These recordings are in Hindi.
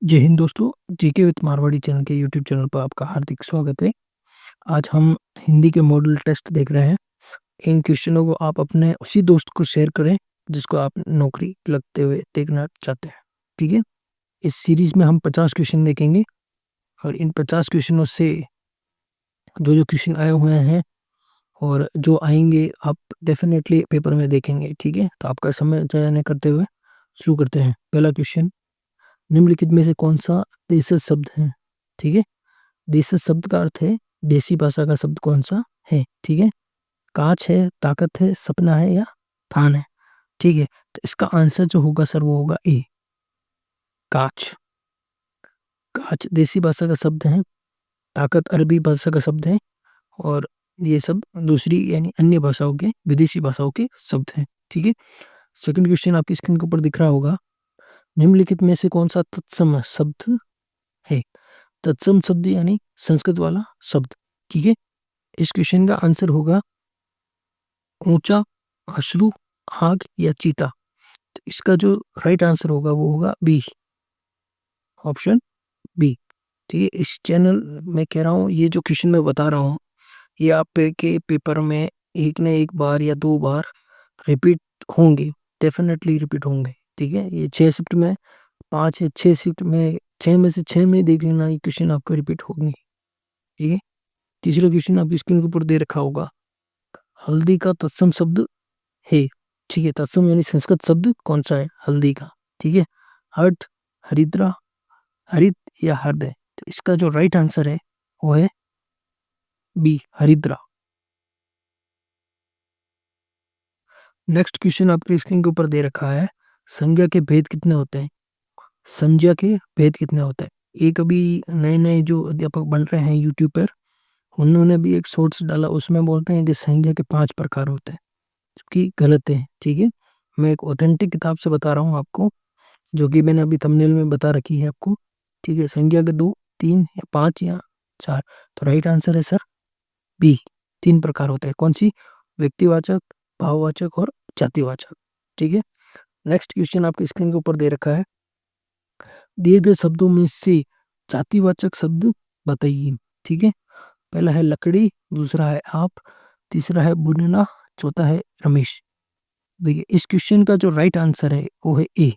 जय हिंद दोस्तों, जीके विथ मारवाड़ी चैनल के यूट्यूब चैनल पर आपका हार्दिक स्वागत है। आज हम हिंदी के मॉडल टेस्ट देख रहे हैं। इन क्वेश्चनों को आप अपने उसी दोस्त को शेयर करें जिसको आप नौकरी लगते हुए देखना चाहते हैं। ठीक है, इस सीरीज में हम 50 क्वेश्चन देखेंगे और इन 50 क्वेश्चनों से जो जो क्वेश्चन आए हुए हैं और जो आएंगे आप डेफिनेटली पेपर में देखेंगे। ठीक है, तो आपका समय चयन करते हुए शुरू करते हैं। पहला क्वेश्चन, निम्नलिखित में से कौन सा देशज शब्द है? ठीक है, देशज शब्द का अर्थ है देसी भाषा का शब्द कौन सा है। ठीक है, कांच है, ताकत है, सपना है या थान है। ठीक है, तो इसका आंसर जो होगा सर वो होगा ए, कांच। कांच देसी भाषा का शब्द है, ताकत अरबी भाषा का शब्द है और ये सब दूसरी यानी अन्य भाषाओं के, विदेशी भाषाओं के शब्द हैं। ठीक है, सेकंड क्वेश्चन आपकी स्क्रीन के ऊपर दिख रहा होगा, निम्नलिखित में से कौन सा तत्सम शब्द है? तत्सम शब्द यानी संस्कृत वाला शब्द। ठीक है, इस क्वेश्चन का आंसर होगा ऊंचा, अश्रु, आग या चीता। तो इसका जो राइट आंसर होगा वो होगा बी, ऑप्शन बी। ठीक है, इस चैनल में कह रहा हूँ, ये जो क्वेश्चन मैं बता रहा हूँ ये आप के पेपर में एक न एक बार या दो बार रिपीट होंगे, डेफिनेटली रिपीट होंगे। ठीक है, ये 6 शिफ्ट में, 5 या 6 शिफ्ट में, 6 में से 6 में देख लेना, ये क्वेश्चन आपका रिपीट होंगे। ठीक है, तीसरा क्वेश्चन आपकी स्क्रीन के ऊपर दे रखा होगा, हल्दी का तत्सम शब्द है। ठीक है, तत्सम यानी संस्कृत शब्द कौन सा है हल्दी का? ठीक है, हर्ट, हरिद्रा, हरित या हृदय। तो इसका जो राइट आंसर है वो है बी, हरिद्रा। नेक्स्ट क्वेश्चन आपकी स्क्रीन के ऊपर दे रखा है, संज्ञा के भेद कितने होते हैं? संज्ञा के भेद कितने होते हैं? एक अभी नए नए जो अध्यापक बन रहे हैं यूट्यूब पर, उन्होंने भी एक शॉर्ट्स डाला, उसमें बोलते हैं कि संज्ञा के 5 प्रकार होते हैं, जबकि गलत है। ठीक है, मैं एक ऑथेंटिक किताब से बता रहा हूँ आपको, जो कि मैंने अभी थंबनेल में बता रखी है आपको। ठीक है, संज्ञा के 2, 3 या 5 या 4। तो राइट आंसर है सर बी, 3 प्रकार होते हैं। कौन सी? व्यक्तिवाचक, भाववाचक और जातिवाचक। ठीक है, नेक्स्ट क्वेश्चन आपकी स्क्रीन के ऊपर दे रखा है, दिए गए शब्दों में से जातिवाचक शब्द बताइए। ठीक है, पहला है लकड़ी, दूसरा है आप, तीसरा है बुनना, चौथा है रमेश। देखिए, इस क्वेश्चन का जो राइट आंसर है वो है ए।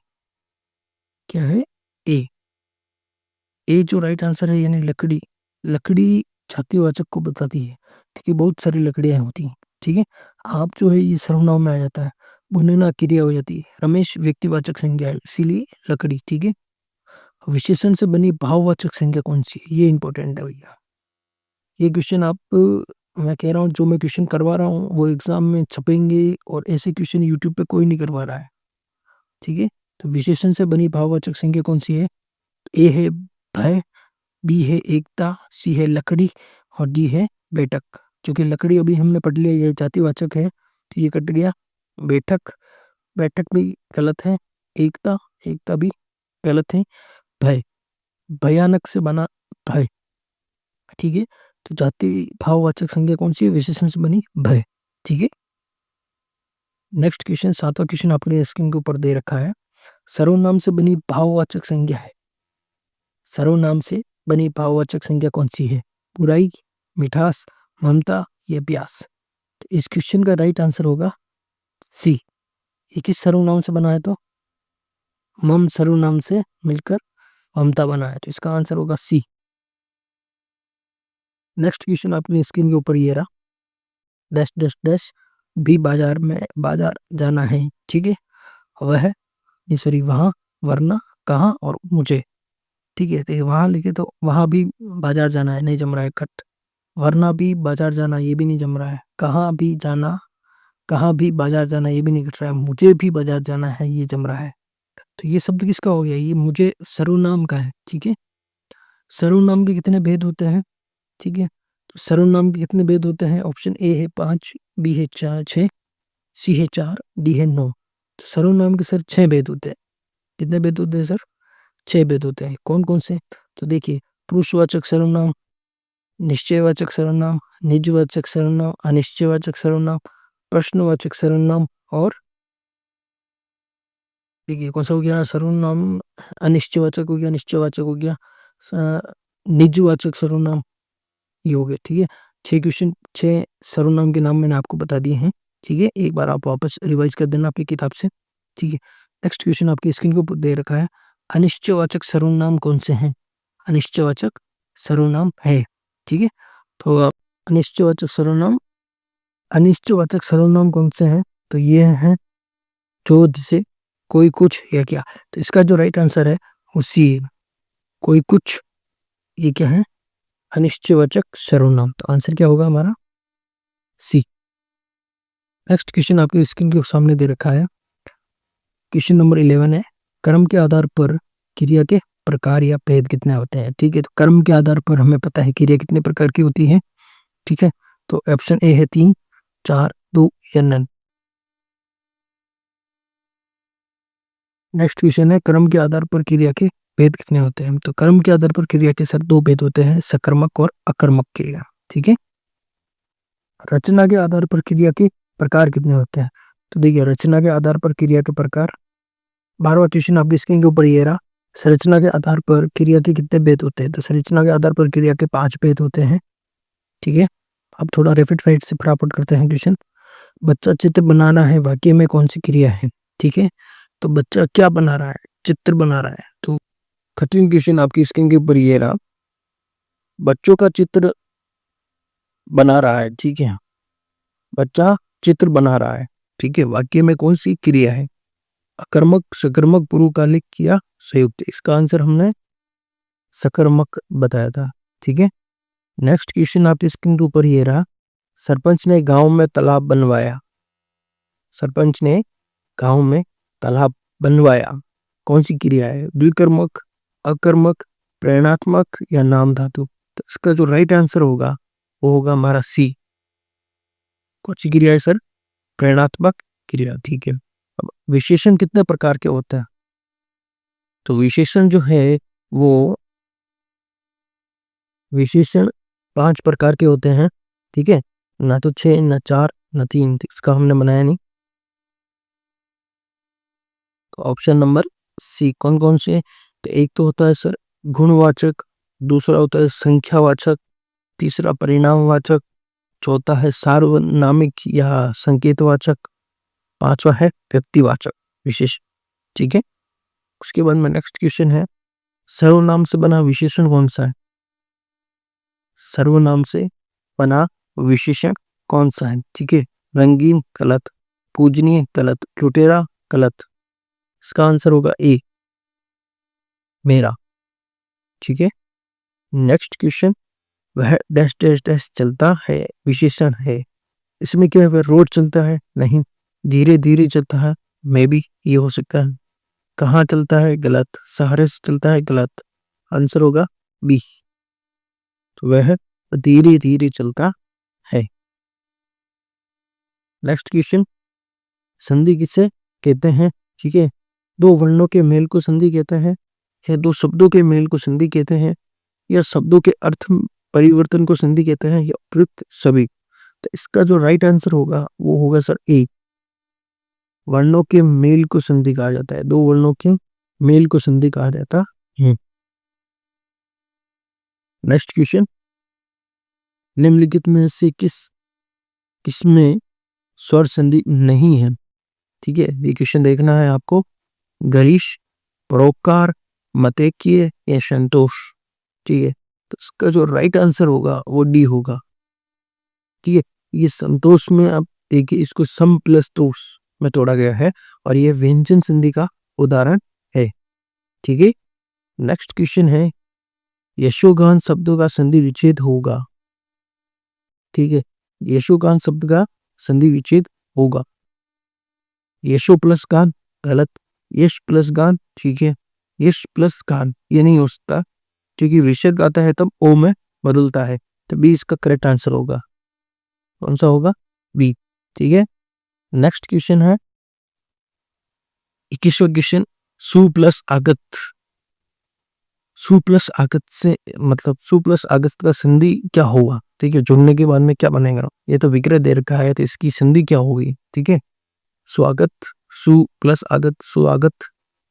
क्या है? ए। ए जो राइट आंसर है यानी लकड़ी। लकड़ी जातिवाचक को बताती है क्योंकि बहुत सारी लकड़ियां होती हैं। ठीक है, आप जो है ये सर्वनाम में आ जाता है, बुनना क्रिया हो जाती है, रमेश व्यक्तिवाचक संज्ञा है इसीलिए लकड़ी। ठीक है, विशेषण से बनी भाववाचक संज्ञा कौन सी है? ये इंपॉर्टेंट है भैया। ये क्वेश्चन आप मैं कह रहा हूँ, जो मैं क्वेश्चन करवा रहा हूँ वो एग्जाम में छपेंगे और ऐसे क्वेश्चन यूट्यूब पे कोई नहीं करवा रहा है। ठीक है, तो विशेषण से बनी भाववाचक संज्ञा कौन सी है? ए है भय, बी है एकता, सी है लकड़ी और डी है बैठक। क्योंकि लकड़ी अभी हमने पढ़ लिया, ये जातिवाचक है तो ये कट गया। बैठक, बैठक भी गलत है। एकता, एकता भी गलत है। भय, भयानक से बना भय। ठीक है, तो जाति भाववाचक संज्ञा कौन सी है? विशेषण से बनी भय। ठीक है, नेक्स्ट क्वेश्चन, सातवां क्वेश्चन अपने स्क्रीन के ऊपर दे रखा है, सर्वनाम से बनी भाववाचक संज्ञा है। सर्वनाम से बनी भाववाचक संज्ञा कौन सी है? बुराई, मिठास, ममता या प्यास। तो इस क्वेश्चन का राइट आंसर होगा सी। ये किस सर्वनाम से बना है? तो मम सर्वनाम से मिलकर ममता बना है, तो इसका आंसर होगा सी। नेक्स्ट क्वेश्चन अपनी स्क्रीन के ऊपर ये रहा, डैश डैश डैश भी बाजार में बाजार जाना है। ठीक है, वह, सॉरी, वहाँ, वरना, कहाँ और मुझे। ठीक है, तो वहां लिखे तो वहां भी बाजार जाना है, नहीं जम रहा है कट। वरना भी बाजार जाना, ये भी नहीं जम रहा है। कहाँ भी जाना, कहाँ भी बाजार जाना, ये भी नहीं कट रहा है। मुझे भी बाजार जाना है, ये जम रहा है। तो ये शब्द किसका हो गया? ये मुझे सर्वनाम का है। ठीक है, सर्वनाम के कितने भेद होते हैं? ठीक है, तो सर्वनाम के कितने भेद होते हैं? ऑप्शन ए है 5, बी है 4, 6, सी है 4, डी है 9। तो सर्वनाम के सर 6 भेद होते हैं। कितने भेद होते हैं सर? 6 भेद होते हैं। कौन कौन से? तो देखिए, पुरुषवाचक सर्वनाम, निश्चयवाचक सर्वनाम, निजवाचक सर्वनाम, अनिश्चयवाचक सर्वनाम, प्रश्नवाचक सर्वनाम और देखिए कौन सा हो गया सर्वनाम, अनिश्चयवाचक हो गया, निश्चयवाचक हो गया, निजवाचक सर्वनाम, ये हो गया। ठीक है, 6 क्वेश्चन, 6 सर्वनाम के नाम मैंने आपको बता दिए हैं। ठीक है, एक बार आप वापस रिवाइज कर देना अपनी किताब से। ठीक है, नेक्स्ट क्वेश्चन आपकी स्क्रीन के ऊपर दे रखा है, अनिश्चयवाचक सर्वनाम कौन से हैं? अनिश्चयवाचक सर्वनाम है। ठीक है, तो आप अनिश्चयवाचक सर्वनाम, अनिश्चयवाचक सर्वनाम कौन से हैं? तो ये हैं जो जिसे कोई कुछ या क्या, तो इसका जो राइट आंसर है वो सी है, कोई कुछ, ये क्या है? अनिश्चयवाचक सर्वनाम। तो आंसर क्या होगा हमारा? सी। नेक्स्ट क्वेश्चन आपके स्क्रीन के सामने दे रखा है, क्वेश्चन नंबर 11 है, कर्म के आधार पर क्रिया के प्रकार या भेद कितने होते हैं? ठीक है, तो कर्म के आधार पर हमें पता है क्रिया कितने प्रकार की होती है। ठीक है, तो ऑप्शन ए है 3, 4, 2 या नन। नेक्स्ट क्वेश्चन है, कर्म के आधार पर क्रिया के भेद कितने होते हैं? तो कर्म के आधार पर क्रिया के सर 2 भेद होते हैं, सकर्मक और अकर्मक क्रिया। ठीक है, रचना के आधार पर क्रिया के प्रकार कितने होते हैं? तो देखिए रचना के आधार पर क्रिया के प्रकार, 12वां क्वेश्चन आपकी स्क्रीन के ऊपर ये रहा, संरचना के आधार पर क्रिया के कितने भेद होते हैं? तो संरचना के आधार पर क्रिया के 5 भेद होते हैं। ठीक है, अब थोड़ा रैपिड फाइट से फटाफट करते हैं क्वेश्चन। बच्चा चित्र बनाना है, वाक्य में कौन सी क्रिया है? ठीक है, तो बच्चा क्या बना रहा है? चित्र बना रहा है। तो 13 क्वेश्चन आपकी स्क्रीन के ऊपर ये रहा, बच्चों का चित्र बना रहा है। ठीक है, बच्चा चित्र बना रहा है। ठीक है, वाक्य में कौन सी क्रिया है? अकर्मक, सकर्मक, पूर्वकालिक या संयुक्त? इसका आंसर हमने सकर्मक बताया था। ठीक है, नेक्स्ट क्वेश्चन आपकी स्क्रीन के ऊपर ये रहा, सरपंच ने गांव में तालाब बनवाया। सरपंच ने गांव में तालाब बनवाया, कौन सी क्रिया है? द्विकर्मक, अकर्मक, प्रेरणात्मक या नाम धातु? तो इसका जो राइट आंसर होगा वो होगा हमारा सी। कौन सी क्रिया है सर? प्रेरणात्मक क्रिया। ठीक है, अब विशेषण कितने प्रकार के होते हैं? तो विशेषण जो है वो, विशेषण 5 प्रकार के होते हैं। ठीक है, ना तो 6, ना 4, ना 3, इसका हमने बनाया नहीं। तो ऑप्शन नंबर सी कौन कौन से? तो एक तो होता है सर गुणवाचक, दूसरा होता है संख्यावाचक, तीसरा परिणामवाचक, चौथा है सार्वनामिक या संकेतवाचक, पांचवा है व्यक्तिवाचक विशेष। ठीक है, उसके बाद में नेक्स्ट क्वेश्चन है, सर्वनाम से बना विशेषण कौन सा है? सर्वनाम से बना विशेषण कौन सा है? ठीक है, रंगीन गलत, पूजनीय गलत, लुटेरा गलत, इसका आंसर होगा ए, मेरा। ठीक है, नेक्स्ट क्वेश्चन, वह डैश डैश डैश चलता है विशेषण है, इसमें क्या है? वह रोज चलता है? नहीं। धीरे धीरे चलता है? मे बी ये हो सकता है। कहाँ चलता है? गलत। सहारे से चलता है? गलत। आंसर होगा बी, तो वह धीरे धीरे चलता है। नेक्स्ट क्वेश्चन, संधि किसे कहते हैं? ठीक है, दो वर्णों के मेल को संधि कहते हैं, या दो शब्दों के मेल को संधि कहते हैं, या शब्दों के अर्थ परिवर्तन को संधि कहते हैं, या उपयुक्त सभी? तो इसका जो राइट आंसर होगा वो होगा सर ए, वर्णों के मेल को संधि कहा जाता है, दो वर्णों के मेल को संधि कहा जाता है। नेक्स्ट क्वेश्चन, निम्नलिखित में से किसमें स्वर संधि नहीं है? ठीक है, ये क्वेश्चन देखना है आपको, गरीश, परोपकार, मतेक्य या संतोष? ठीक है, तो इसका जो राइट आंसर होगा वो डी होगा। ठीक है, ये संतोष में आप देखिए इसको सम प्लस तोष में तोड़ा गया है, और ये व्यंजन संधि का उदाहरण है। ठीक है, नेक्स्ट क्वेश्चन है, यशोगान शब्दों का संधि विच्छेद होगा। ठीक है, यशोगान शब्द का संधि विच्छेद होगा। यशो प्लस गान गलत, यश प्लस गान। ठीक है, यश प्लस गान ये नहीं हो सकता, क्योंकि विसर्ग आता है तब ओ में बदलता है, तो बी इसका करेक्ट आंसर होगा। कौन सा होगा? बी। ठीक है, नेक्स्ट क्वेश्चन है 21वां क्वेश्चन, सु प्लस आगत, सु प्लस आगत से मतलब सु प्लस आगत का संधि क्या होगा? ठीक है, जुड़ने के बाद में क्या बनेगा? ये तो विग्रह दे रखा है, तो इसकी संधि क्या होगी? ठीक है, स्वागत, सु प्लस आगत, सुआगत,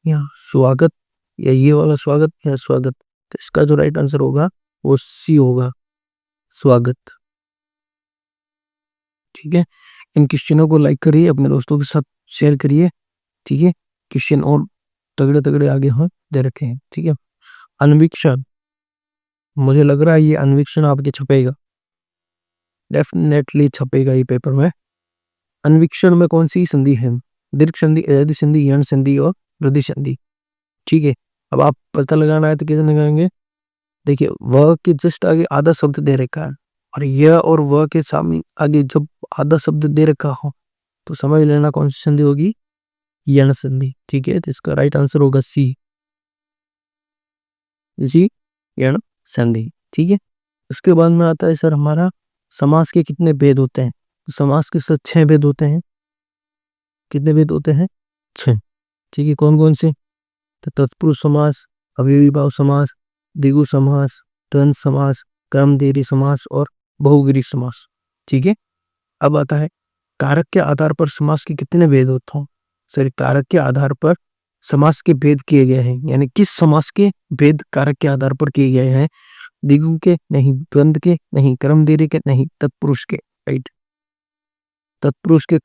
या स्वागत, या ये वाला स्वागत या स्वागत। तो इसका जो राइट आंसर होगा वो सी होगा, स्वागत। ठीक है, इन क्वेश्चनों को लाइक करिए, अपने दोस्तों के साथ शेयर करिए। ठीक है, क्वेश्चन और तगड़े तगड़े आगे हम दे रखे हैं। ठीक है, अन्वीक्षण, मुझे लग रहा है ये अन्वीक्षण आपके छपेगा, डेफिनेटली छपेगा ये पेपर में। अन्वीक्षण में कौन सी संधि है? दीर्घ संधि, अयधि संधि, यण संधि और वृद्धि संधि। ठीक है, अब आप पता लगाना है तो कैसे लगाएंगे? देखिए, वह के जस्ट आगे आधा शब्द दे रखा है, और यह और वह के सामने आगे जब आधा शब्द दे रखा हो तो समझ लेना कौन सी संधि होगी, यण संधि। ठीक है, तो इसका राइट आंसर होगा सी, जी, यण संधि। ठीक है, इसके बाद में आता है सर हमारा समास के कितने भेद होते हैं? तो समास के सर 6 भेद होते हैं। कितने भेद होते हैं? 6। ठीक है, कौन कौन से? तो तत्पुरुष समास, अव्ययी भाव समास, द्विगु समास, द्वंद्व समास, कर्मधारय समास और बहुव्रीहि समास। ठीक है, अब आता है कारक के आधार पर समास के कितने भेद होते हैं? सर, कारक के आधार पर समास के भेद किए गए हैं, यानी किस समास के भेद कारक के आधार पर किए गए हैं? द्विगु के नहीं, द्वंद्व के नहीं, कर्मधारय के नहीं, तत्पुरुष के। राइट, तत्पुरुष के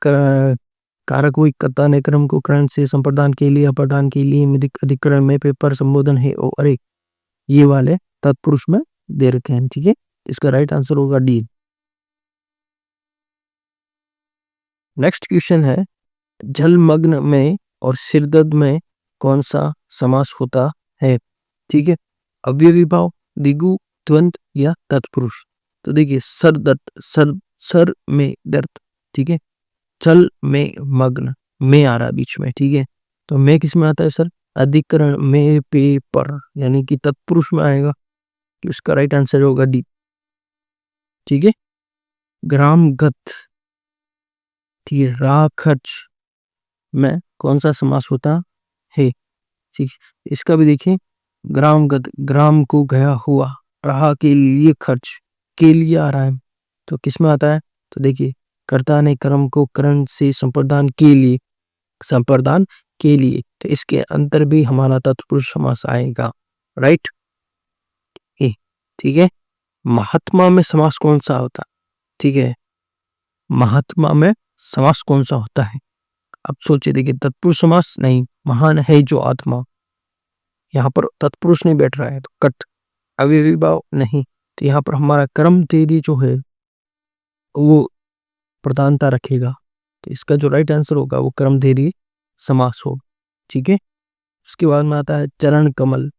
कारक वही कर्ता ने क्रम को करण से संप्रदान के लिए, अप्रदान के लिए, अधिकरण में, पेपर, संबोधन है और अरे, ये वाले तत्पुरुष में दे रखे हैं। ठीक है, इसका राइट आंसर होगा डी। नेक्स्ट क्वेश्चन है, जलमग्न में और सिरदर्द में कौन सा समास होता है? ठीक है, अव्ययी भाव, द्विगु, द्वंद्व या तत्पुरुष। तो देखिए, सर दर्द, सर में दर्द। ठीक है, जल में मग्न, में आ रहा बीच में। ठीक है, तो में किस में आता है सर? अधिकरण में, पे, पर, यानी कि तत्पुरुष में आएगा। तो इसका राइट आंसर होगा डी। ठीक है, ग्रामगत, ठीक है, राह खर्च में कौन सा समास होता है? ठीक, इसका भी देखिए, ग्रामगत, ग्राम को गया हुआ, राह के लिए, खर्च के लिए आ रहा है, तो किस में आता है? तो देखिए, कर्ता ने कर्म को करण से संप्रदान के लिए, संप्रदान के लिए, तो इसके अंतर भी हमारा तत्पुरुष समास आएगा। राइट, ए, ठीक है, महात्मा में समास कौन सा होता? ठीक है, महात्मा में समास कौन सा होता है? अब सोचिए, देखिए, तत्पुरुष समास नहीं, महान है जो आत्मा, यहाँ पर तत्पुरुष नहीं बैठ रहा है, तो कट। अव्ययी भाव नहीं, तो यहाँ पर हमारा कर्म तेरी जो है वो प्रधानता रखेगा, तो इसका जो राइट आंसर होगा वो कर्मधारय समास हो। ठीक है, उसके बाद में आता है चरण कमल।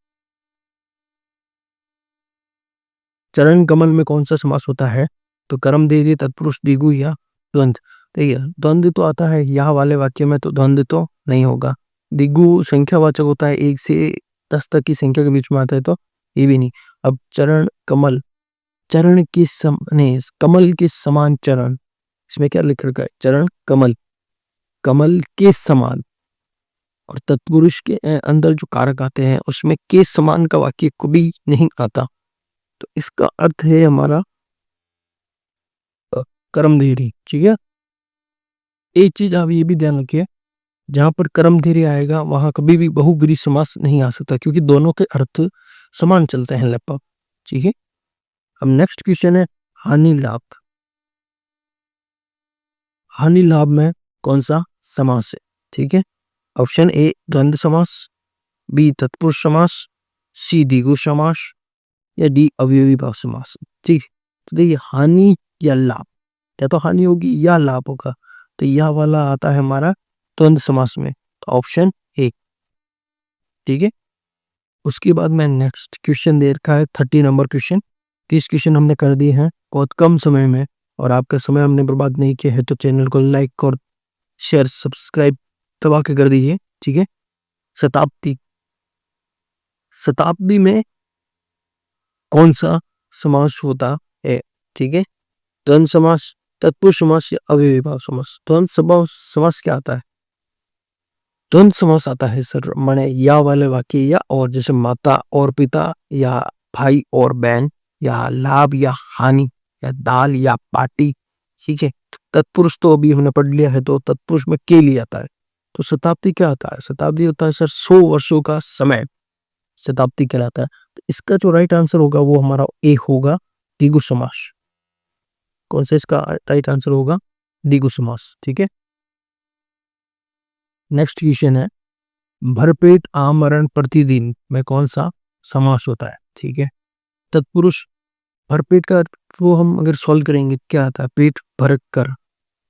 चरण कमल में कौन सा समास होता है? तो कर्मधारय, तत्पुरुष, द्विगु या द्वंद्व। देखिए, द्वंद्व तो आता है यह वाले वाक्य में, तो द्वंद्व तो नहीं होगा। द्विगु संख्यावाचक होता है, 1 से 10 तक की संख्या के बीच में आता है, तो ये भी नहीं। अब चरण कमल, चरण के कमल के समान चरण, इसमें क्या लिख रखा है? चरण कमल, कमल के समान, और तत्पुरुष के अंदर जो कारक आते हैं उसमें के समान का वाक्य कभी नहीं आता, तो इसका अर्थ है हमारा कर्मधारय। ठीक है, एक चीज आप ये भी ध्यान रखिए, जहां पर कर्मधारय आएगा वहां कभी भी बहुव्रीहि समास नहीं आ सकता, क्योंकि दोनों के अर्थ समान चलते हैं लगभग। ठीक है, अब नेक्स्ट क्वेश्चन है हानि लाभ। हानि लाभ में कौन सा समास है? ठीक है, ऑप्शन ए द्वंद्व समास, बी तत्पुरुष समास, सी द्विगु समास या डी अव्ययी भाव समास। ठीक, तो देखिए, हानि या लाभ, या तो हानि होगी या लाभ होगा, तो यह वाला आता है हमारा द्वंद्व समास में, तो ऑप्शन ए। ठीक है, उसके बाद में नेक्स्ट क्वेश्चन दे रखा है 30 नंबर क्वेश्चन। 30 क्वेश्चन हमने कर दिए हैं बहुत कम समय में, और आपका समय हमने बर्बाद नहीं किया है, तो चैनल को लाइक और शेयर, सब्सक्राइब दबा के कर दीजिए। ठीक है, शताब्दी, शताब्दी में कौन सा समास होता है? ठीक है, द्वंद्व समास, तत्पुरुष समास या अव्ययी भाव समास। द्वंद्व समास क्या आता है? द्वंद्व समास आता है सर माने या वाले वाक्य, या और, जैसे माता और पिता, या भाई और बहन, या लाभ या हानि, या दाल या पार्टी। ठीक है, तत्पुरुष तो अभी हमने पढ़ लिया है, तो तत्पुरुष में के लिए आता है। तो शताब्दी क्या होता है? शताब्दी होता है सर 100 वर्षों का समय, शताब्दी कहलाता है। तो इसका जो राइट आंसर होगा वो हमारा ए होगा, द्विगु समास। कौन सा इसका राइट आंसर होगा? द्विगु समास, ठीक है। नेक्स्ट क्वेश्चन है, भरपेट आमरण प्रतिदिन में कौन सा समास होता है? ठीक है, तत्पुरुष। भरपेट का अर्थ वो हम अगर सॉल्व करेंगे क्या आता है? पेट भर कर,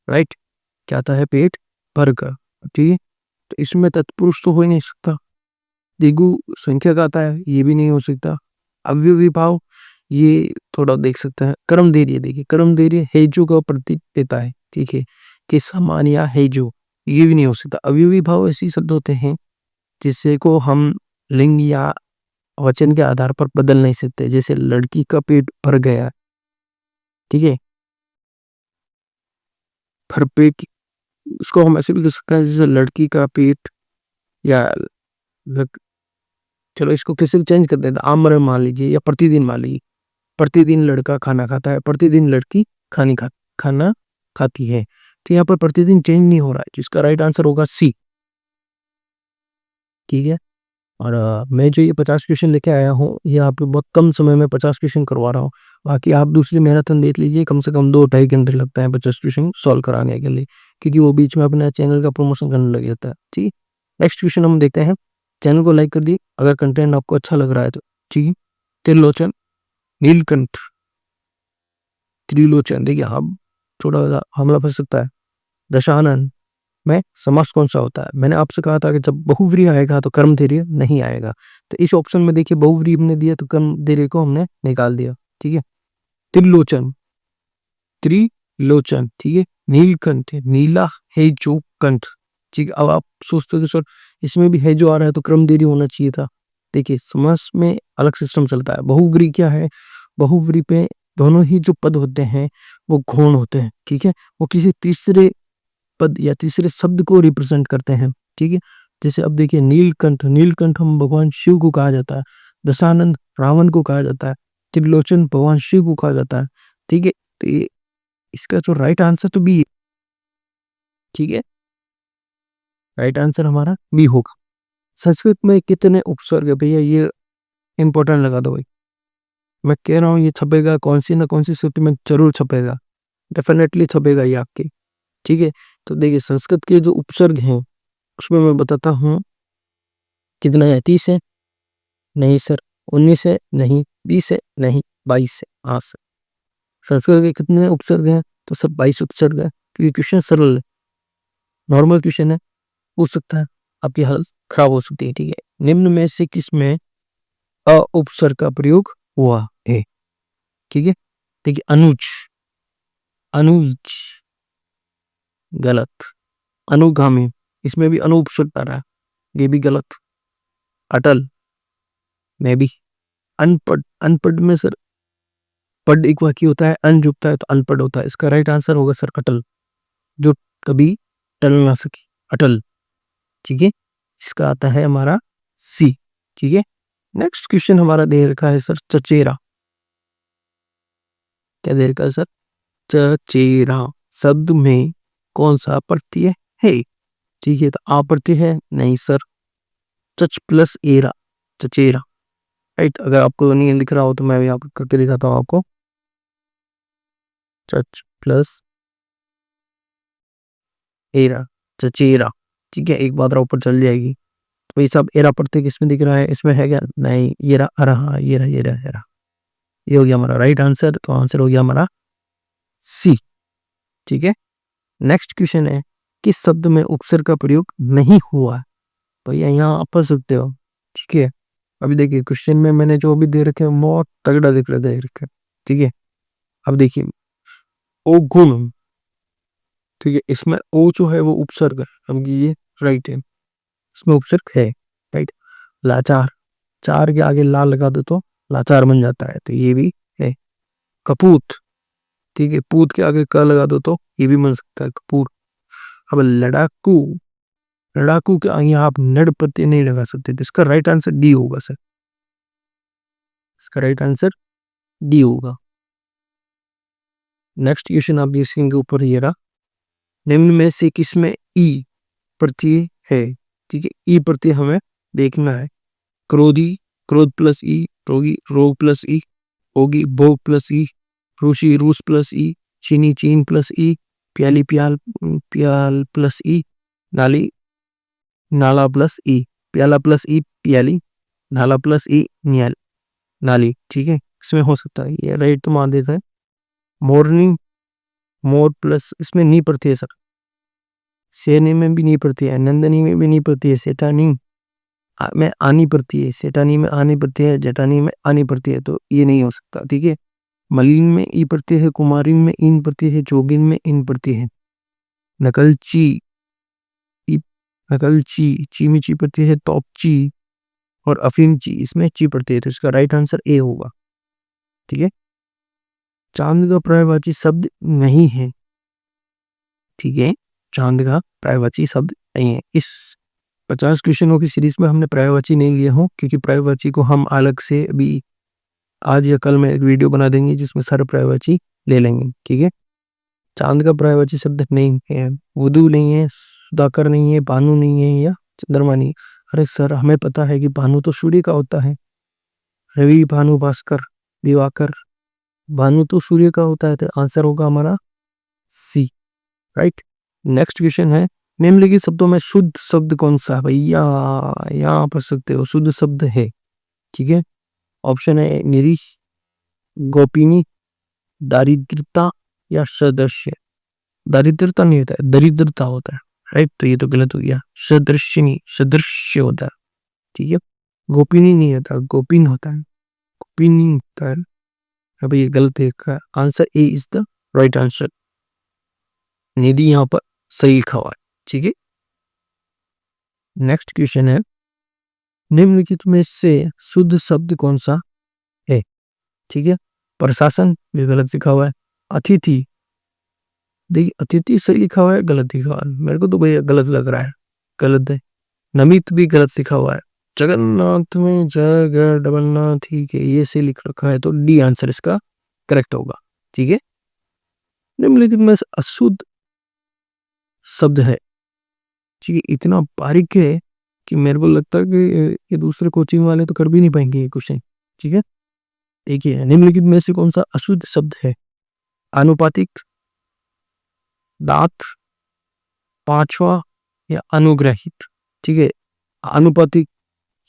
राइट। क्या आता है? पेट भर कर, ठीक है। तो इसमें तत्पुरुष तो हो ही नहीं सकता। द्विगु संख्या का आता है, ये भी नहीं हो सकता। अव्ययी भाव, ये थोड़ा देख सकते हैं। कर्म देरिय, देखिए कर्म देरिय हेजो का प्रतीक देता है, ठीक है, कि समान या हेजो, ये भी नहीं हो सकता। अव्ययी भाव ऐसे शब्द होते हैं जिससे को हम लिंग या वचन के आधार पर बदल नहीं सकते। जैसे लड़की का पेट भर गया, ठीक है, भर पेट, उसको हम ऐसे भी कर सकते हैं जैसे लड़की का पेट, या लग, चलो इसको किसी भी चेंज कर देते हैं। आमरण मान लीजिए, या प्रतिदिन मान लीजिए। प्रतिदिन लड़का खाना खाता है, प्रतिदिन लड़की खाना खाती है। तो यहाँ पर प्रतिदिन चेंज नहीं हो रहा है, जिसका राइट आंसर होगा सी, ठीक है। और मैं जो ये 50 क्वेश्चन लेके आया हूँ, ये आपको बहुत कम समय में 50 क्वेश्चन करवा रहा हूँ। बाकी आप दूसरी मैराथन देख लीजिए, कम से कम 2-2.5 घंटे लगता है 50 क्वेश्चन सॉल्व कराने के लिए, क्योंकि वो बीच में अपना चैनल का प्रमोशन करने लग जाता है, ठीक। नेक्स्ट क्वेश्चन हम देखते हैं। चैनल को लाइक कर दिए अगर कंटेंट आपको अच्छा लग रहा है तो, ठीक है। त्रिलोचन, नीलकंठ, त्रिलोचन, देखिए हम थोड़ा सा हमला फंस सकता है। दशानन में समास कौन सा होता है? मैंने आपसे कहा था कि जब बहुव्रीहि आएगा तो कर्म धैर्य नहीं आएगा। तो इस ऑप्शन में देखिए बहुव्रीहि हमने दिया तो कर्म धैर्य को हमने निकाल दिया, ठीक है। त्रिलोचन, त्रिलोचन, ठीक है। नीलकंठ, नीला है जो कंठ, ठीक है। अब आप सोचते हो कि सर इसमें भी है जो आ रहा है तो क्रम देरी होना चाहिए था। देखिए समास में अलग सिस्टम चलता है। बहुव्रीहि क्या है? बहुव्रीहि पे दोनों ही जो पद होते हैं वो गौण होते हैं, ठीक है। वो किसी तीसरे पद या तीसरे शब्द को रिप्रेजेंट करते हैं, ठीक है। जैसे अब देखिए नीलकंठ, नीलकंठ हम भगवान शिव को कहा जाता है। दशानंद रावण को कहा जाता है। त्रिलोचन भगवान शिव को कहा जाता है, ठीक है। तो ये इसका जो राइट आंसर तो बी है, ठीक है। राइट आंसर हमारा बी होगा। संस्कृत में कितने उपसर्ग है भैया? ये इंपॉर्टेंट लगा दो भाई। मैं कह रहा हूँ ये छपेगा, कौन सी ना कौन सी स्थिति में जरूर छपेगा, डेफिनेटली छपेगा ये आपकी, ठीक है। तो देखिए संस्कृत के जो उपसर्ग हैं उसमें मैं बताता हूँ कितना है। 30 है? नहीं सर। 19 है? नहीं। 20 है? नहीं। 22 है? हाँ सर। संस्कृत के कितने उपसर्ग हैं? तो सर 22 उपसर्ग है। तो ये क्वेश्चन सरल है, नॉर्मल क्वेश्चन है, पूछ सकता है, आपकी हालत खराब हो सकती है, ठीक है। निम्न में से किसमें अ उपसर्ग का प्रयोग हुआ है? ठीक है, देखिए अनुज, अनुज गलत। अनुगामी, इसमें भी अनु उपसर्ग आ रहा है, ये भी गलत। अटल में भी। अनपढ़, अनपढ़ में सर पढ़ एक वाक्य होता है, अन जुड़ता है तो अनपढ़ होता है। इसका राइट आंसर होगा सर अटल, जो कभी टल ना सके, अटल, ठीक है। इसका आता है हमारा सी, ठीक है। नेक्स्ट क्वेश्चन हमारा दे रखा है सर चचेरा। क्या दे रखा है सर? चचेरा शब्द में कौन सा प्रत्यय है? ठीक है, तो आ प्रत्यय है? नहीं सर। चच प्लस एरा, चचेरा, राइट। अगर आपको नहीं लिख रहा हो तो मैं यहाँ पर करके दिखाता हूँ आपको। चच प्लस एरा, चचेरा, ठीक है। एक बात ऊपर चल जाएगी। तो भाई साहब एरा प्रत्यय किसमें दिख रहा है? इसमें है क्या? नहीं, ये रहा, अरे हाँ ये रहा, ये रहा, ये रहा। ये हो गया हमारा राइट आंसर। तो आंसर हो गया हमारा सी, ठीक है। नेक्स्ट क्वेश्चन है, किस शब्द में उपसर्ग का प्रयोग नहीं हुआ है? भैया यहाँ आप पढ़ सकते हो, ठीक है। अभी देखिए क्वेश्चन में मैंने जो अभी दे रखे हैं बहुत तगड़ा दिख रहा दे रखे, ठीक है। अब देखिए ओ गुण, ठीक है, इसमें ओ जो है वो उपसर्ग है, अब ये राइट है, इसमें उपसर्ग है, राइट। लाचार, चार के आगे ला लगा दो तो लाचार बन जाता है, तो ये भी है। कपूत, ठीक है, पूत के आगे क लगा दो तो ये भी बन सकता है, कपूर। अब लड़ाकू, लड़ाकू के आगे आप नड़ प्रत्यय नहीं लगा सकते, तो इसका राइट आंसर डी होगा सर। इसका राइट आंसर डी होगा। नेक्स्ट क्वेश्चन आप ये के ऊपर ये रहा, निम्न में से किसमें ई प्रत्यय है, ठीक है। ई प्रत्यय हमें देखना है। क्रोधी, क्रोध प्लस ई, रोगी, रोग प्लस ई, होगी, भोग प्लस ई, रूसी, रूस प्लस ई, चीनी, चीन प्लस ई, प्याली, प्याल, प्याल प्लस ई, नाली, नाला प्लस ई, प्याला प्लस ई, प्याली, नाला प्लस ई, न्याल, नाली, ठीक है। इसमें हो सकता है ये राइट तो मान देता है। मॉर्निंग, मोर प्लस इसमें नी पड़ती है सर, शेरनी में भी नहीं पड़ती है, नंदनी में भी नहीं पड़ती है, सेठानी में आनी पड़ती है, सेठानी में आनी पड़ती है, जेठानी में आनी पड़ती है, तो ये नहीं हो सकता, ठीक है। मलिन में ई पड़ती है, कुमारिन में इन पड़ती है, जोगिन में इन पड़ती है। नकलची, ई, नकलची, ची में ची पड़ती है, तोपची और अफीम ची, इसमें ची पड़ती है, तो इसका राइट आंसर ए होगा, ठीक है। चांद का पर्यायवाची शब्द नहीं है, ठीक है, चांद का पर्यायवाची शब्द नहीं है। इस 50 क्वेश्चनों की सीरीज में हमने पर्यायवाची नहीं लिए हों, क्योंकि पर्यायवाची को हम अलग से अभी आज या कल में एक वीडियो बना देंगे जिसमें सारे पर्यायवाची ले लेंगे, ठीक है। चांद का पर्यायवाची शब्द नहीं है, वधु नहीं है, सुधाकर नहीं है, भानु नहीं है या चंद्रमा नहीं। अरे सर, हमें पता है कि भानु तो सूर्य का होता है, रवि, भानु, भास्कर, दिवाकर, भानु तो सूर्य का होता है, तो आंसर होगा हमारा सी, राइट। नेक्स्ट क्वेश्चन है, निम्नलिखित शब्दों में शुद्ध शब्द कौन सा है भैया, यहाँ पढ़ सकते हो, शुद्ध शब्द है, ठीक है। ऑप्शन है निरीह, गोपिनी, दारिद्रता या सदृश्य। दारिद्रता नहीं होता है, दरिद्रता होता है, राइट, तो ये तो गलत हो गया। सदृश्य नहीं, सदृश्य होता है, ठीक है। गोपिनी नहीं होता, गोपिन होता है, गोपिनी होता है। अब ये गलत है, answer A is the right answer. Nidhi यहाँ पर सही लिखा हुआ है, ठीक है। नेक्स्ट क्वेश्चन है, निम्नलिखित में से शुद्ध शब्द कौन सा है, ठीक है। प्रशासन, ये गलत लिखा हुआ है। अतिथि, देखिए अतिथि सही लिखा हुआ है, गलत लिखा हुआ है, मेरे को तो भैया गलत लग रहा है, गलत है। नमित भी गलत लिखा हुआ है। जगन्नाथ में जगह डबल ना, ठीक है, ये सही लिख रखा है, तो डी आंसर इसका करेक्ट होगा, ठीक है। निम्नलिखित में से अशुद्ध शब्द है, ठीक है, इतना बारीक है कि मेरे को लगता है कि ये दूसरे कोचिंग वाले तो कर भी नहीं पाएंगे ये क्वेश्चन, ठीक है। देखिए, निम्नलिखित में से कौन सा अशुद्ध शब्द है। आनुपातिक, दांत, पांचवा या अनुग्रहित, ठीक है। आनुपातिक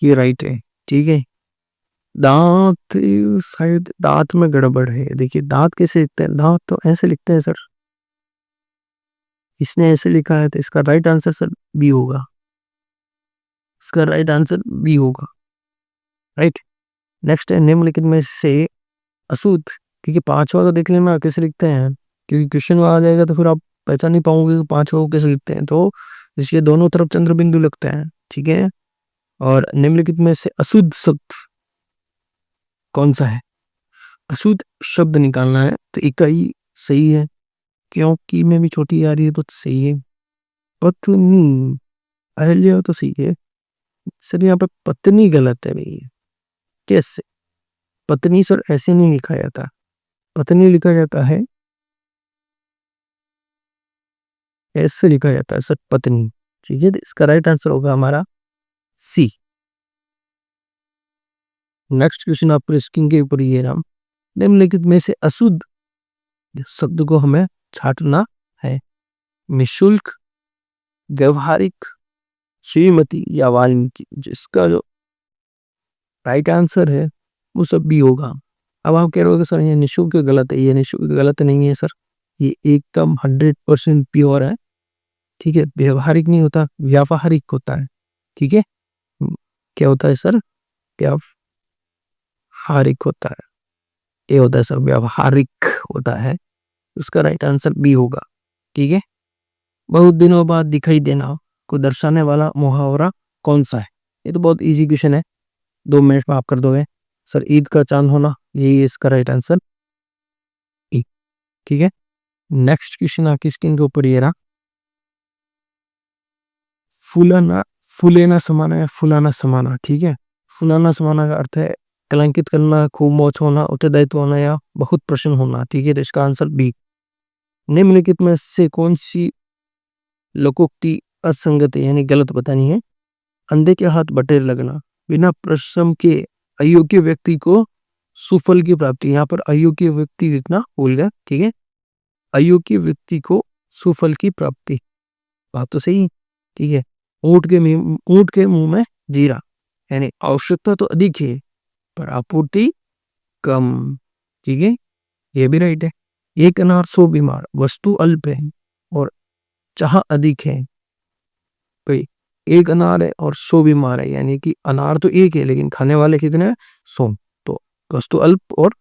ये राइट है, ठीक है। दांत, शायद दांत में गड़बड़ है। देखिए दांत कैसे लिखते हैं, दांत तो ऐसे लिखते हैं सर, इसने ऐसे लिखा है, तो इसका राइट आंसर सर बी होगा, इसका राइट आंसर बी होगा, राइट। नेक्स्ट है, निम्नलिखित में से अशुद्ध, क्योंकि पांचवा तो देखने में कैसे लिखते हैं, क्योंकि क्वेश्चन आ जाएगा तो फिर आप पहचान नहीं पाओगे कि पांचवा को कैसे लिखते हैं, तो इसके दोनों तरफ चंद्र बिंदु लगते हैं, ठीक है। और निम्नलिखित में से अशुद्ध शब्द कौन सा है। अशुद्ध शब्द निकालना है, तो इकाई सही है, क्योंकि में भी छोटी आ रही है तो सही है। पत्नी, अहल्या तो सही है सर, यहाँ पे पत्नी गलत है भैया, कैसे। पत्नी सर ऐसे नहीं लिखा जाता, पत्नी लिखा जाता है, ऐसे लिखा जाता है सर, पत्नी, ठीक है। इसका राइट आंसर होगा हमारा सी। नेक्स्ट क्वेश्चन आपको स्क्रीन के ऊपर ये नाम, निम्नलिखित में से अशुद्ध शब्द को हमें छांटना है। निशुल्क, व्यवहारिक, श्रीमती या वाल्मीकि, जिसका जो राइट आंसर है वो सब भी होगा। अब आप कह रहे हो सर ये निशुल्क गलत है, ये निशुल्क गलत नहीं है सर, ये एकदम 100% प्योर है, ठीक है। व्यवहारिक नहीं होता, व्यावहारिक होता है, ठीक है। क्या होता है सर, व्यावहारिक होता है, ये होता है सर, व्यावहारिक होता है, उसका राइट आंसर बी होगा, ठीक है। बहुत दिनों बाद दिखाई देना को दर्शाने वाला मुहावरा कौन सा है। ये तो बहुत इजी क्वेश्चन है, 2 मिनट में आप कर दोगे सर। ईद का चांद होना, यही इसका राइट आंसर, ठीक है। नेक्स्ट क्वेश्चन आपकी स्क्रीन के ऊपर ये रहा, फूलाना, फूलेना समाना या फुलाना समाना, ठीक है। फुलाना समाना का अर्थ है कलंकित करना, खूब मौज होना, उत्तरदायित्व होना या बहुत प्रसन्न होना, ठीक है, तो इसका आंसर बी। निम्नलिखित में से कौन सी लोकोक्ति असंगत है यानी गलत बतानी है। अंधे के हाथ बटेर लगना, बिना परिश्रम के अयोग्य व्यक्ति को सुफल की प्राप्ति। यहाँ पर अयोग्य व्यक्ति जितना भूल गया, ठीक है। अयोग्य व्यक्ति को सुफल की प्राप्ति, बात तो सही है, ठीक है। ऊंट के मुंह में जीरा, यानी आवश्यकता तो अधिक है पर आपूर्ति कम, ठीक है, ये भी राइट है। एक अनार 100 बीमार, वस्तु अल्प है और चाह अधिक है। भाई एक अनार है और 100 बीमार है, यानी कि अनार तो एक है लेकिन खाने वाले कितने हैं? 100। तो वस्तु अल्प और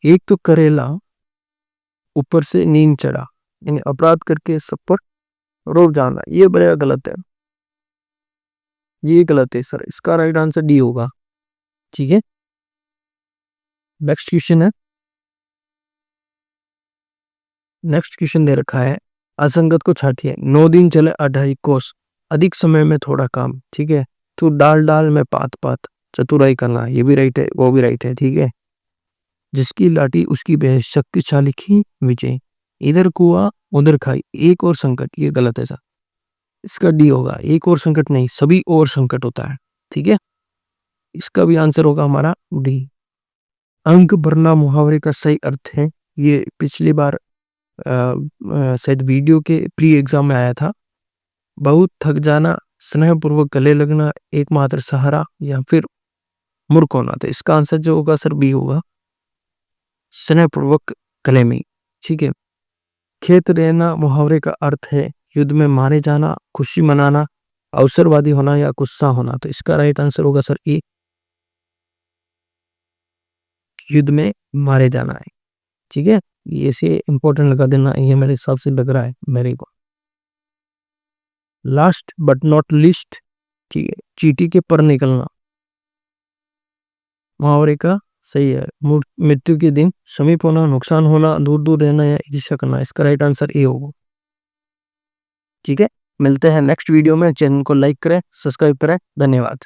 एक तो करेला, ऊपर से नींद चढ़ा, यानी अपराध करके सब पर रोब जाना, ये बड़ा गलत है, ये गलत है सर। इसका राइट आंसर डी होगा, ठीक है। नेक्स्ट क्वेश्चन है, नेक्स्ट क्वेश्चन दे रखा है, असंगत को छाटिए। 9 दिन चले 2.5 कोस, अधिक समय में थोड़ा काम, ठीक है। तो डाल डाल में पात पात, चतुराई करना, ये भी राइट है, वो भी राइट है, ठीक है। जिसकी लाठी उसकी भैंस, शक्तिशाली की विजय। इधर कुआ उधर खाई, एक और संकट, ये गलत है सर। इसका डी होगा, एक और संकट नहीं, सभी और संकट होता है, ठीक है। इसका भी आंसर होगा हमारा डी। अंक भरना मुहावरे का सही अर्थ है, ये पिछली बार शायद वीडियो के प्री एग्जाम में आया था। बहुत थक जाना, स्नेहपूर्वक गले लगना, एकमात्र सहारा, या फिर मूर्ख होना। तो इसका आंसर जो होगा सर बी होगा, स्नेहपूर्वक गले में, ठीक है। खेत रहना मुहावरे का अर्थ है युद्ध में मारे जाना, खुशी मनाना, अवसरवादी होना या गुस्सा होना। तो इसका राइट आंसर होगा सर ए, युद्ध में मारे जाना है, ठीक है। ये से इंपॉर्टेंट लगा देना, ये मेरे हिसाब से लग रहा है मेरे को। लास्ट बट नॉट लिस्ट, ठीक है, चींटी के पर निकलना मुहावरे का सही है। मृत्यु के दिन समीप होना, नुकसान होना, दूर दूर रहना या ईर्ष्या करना। इसका राइट आंसर ए होगा, ठीक है। मिलते हैं नेक्स्ट वीडियो में। चैनल को लाइक करें, सब्सक्राइब करें, धन्यवाद।